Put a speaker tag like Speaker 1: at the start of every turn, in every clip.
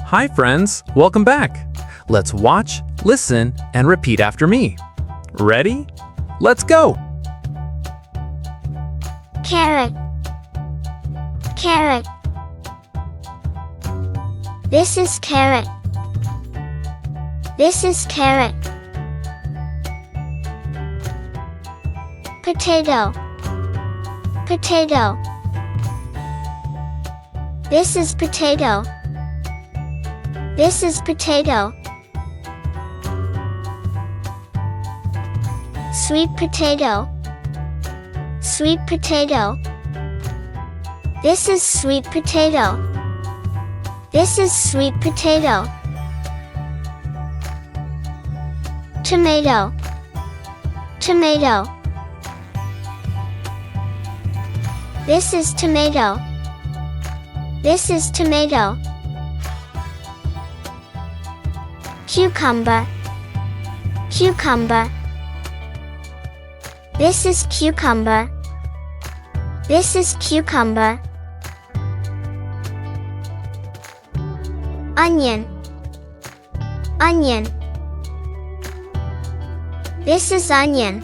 Speaker 1: Hi friends, welcome back. Let's watch, listen, and repeat after me. Ready? Let's go!
Speaker 2: Carrot, carrot. This is carrot. This is carrot. Potato, potato. This is potato. This is potato. Sweet potato, sweet potato. This is sweet potato. This is sweet potato. Tomato, tomato. This is tomato. This is tomato. Cucumber, cucumber. This is cucumber. This is cucumber. Onion, onion. This is onion.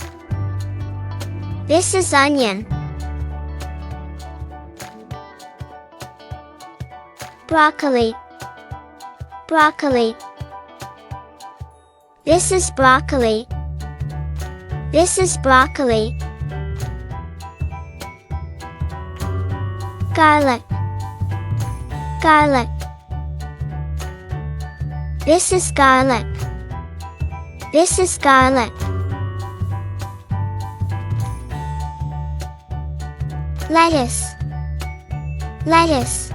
Speaker 2: This is onion. Broccoli, broccoli. This is broccoli. This is broccoli. Garlic, garlic. This is garlic. This is garlic. Lettuce, lettuce.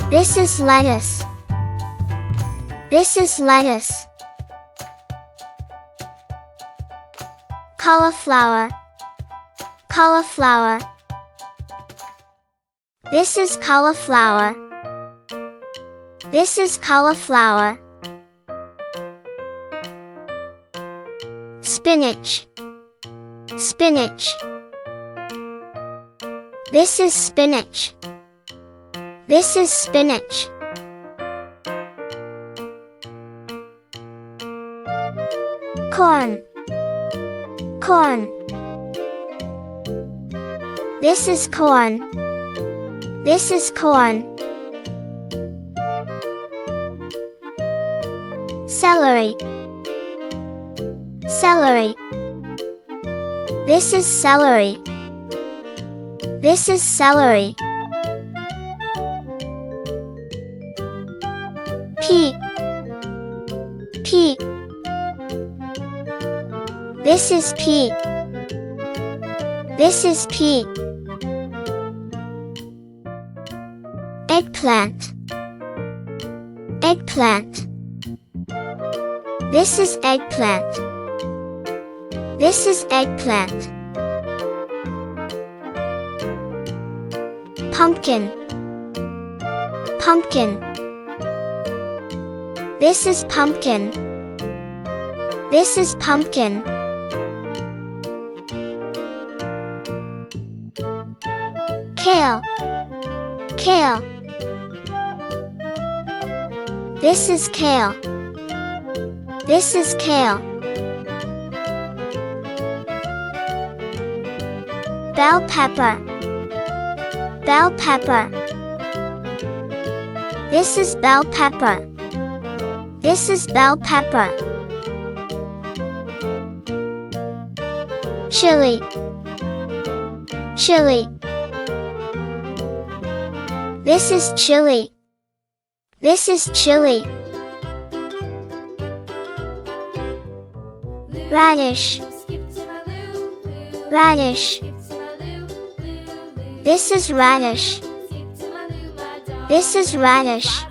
Speaker 2: This is lettuce. This is lettuce. Cauliflower, cauliflower. This is cauliflower. This is cauliflower. Spinach, spinach. This is spinach. This is spinach. Corn, corn. This is corn. This is corn. Celery, celery. This is celery. This is celery. Pea, pea. This is pea. This is pea. Eggplant, eggplant. This is eggplant. This is eggplant. Pumpkin, pumpkin. This is pumpkin. This is pumpkin. Kale, kale. This is kale. This is kale. Bell pepper, bell pepper. This is bell pepper. This is bell pepper. Chili, chili. This is chili. This is chili. Radish, radish. This is radish. This is radish.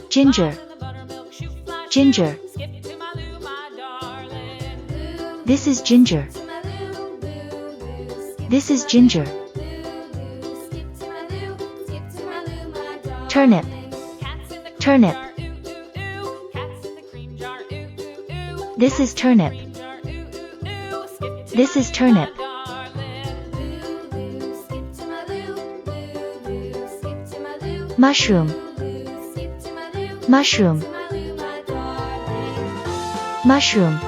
Speaker 3: Ginger, ginger. This is ginger. This is ginger. Turnip, turnip. This is turnip. This is turnip. Mushroom. Mushroom. Mushroom.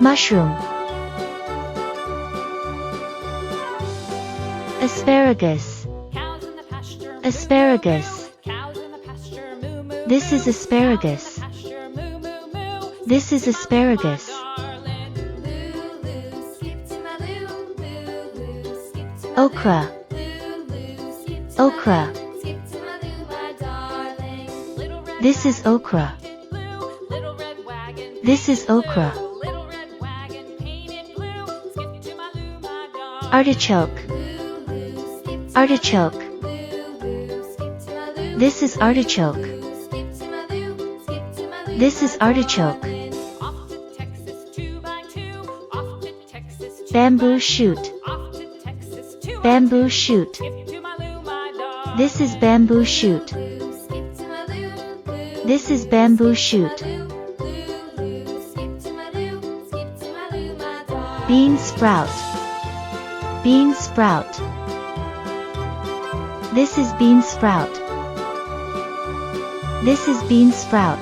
Speaker 3: Mushroom. Asparagus. Asparagus. This is asparagus. This is asparagus. Okra. Okra. This is okra. This is okra. Artichoke. Artichoke. This is artichoke. This is artichoke. Bamboo shoot. Bamboo shoot. This is bamboo shoot. This is bamboo shoot. Bean sprout. Bean sprout. This is bean sprout. This is bean sprout.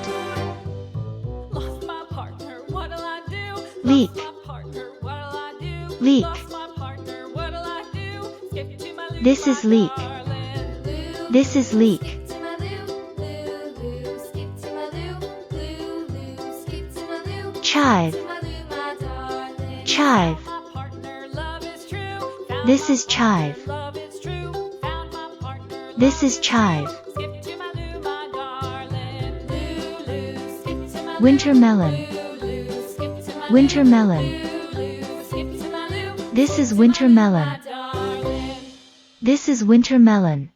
Speaker 3: Leek. Leek. This is leek. This is leek. Chive. Chive. This is chive. This is chive. Wintermelon. Wintermelon. This is wintermelon. This is wintermelon.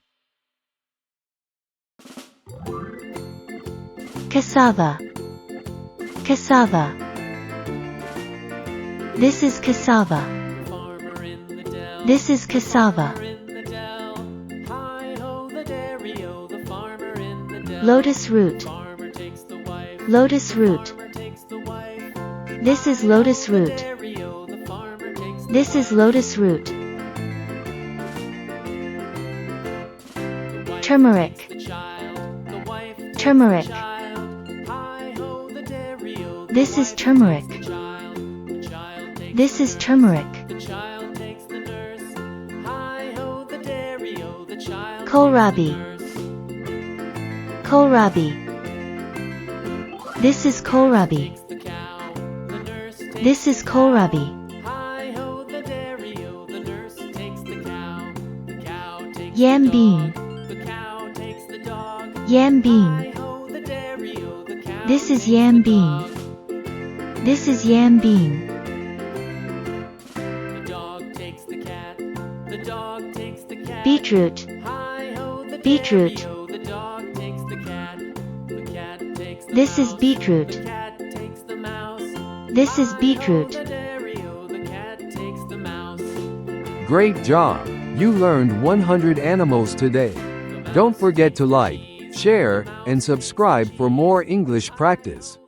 Speaker 3: Cassava. Cassava. This is cassava. This is cassava. Lotus root. Lotus root. This is lotus root. This is lotus root. Turmeric. Turmeric. This is turmeric. This is turmeric. Kohlrabi. Kohlrabi. This is kohlrabi. This is kohlrabi. Yam bean. Yam bean. This is yam bean. This is yam bean. Beetroot. Beetroot. This is beetroot. This is beetroot.
Speaker 4: Great job! You learned 100 animals today. Don't forget to like, share, and subscribe for more English practice.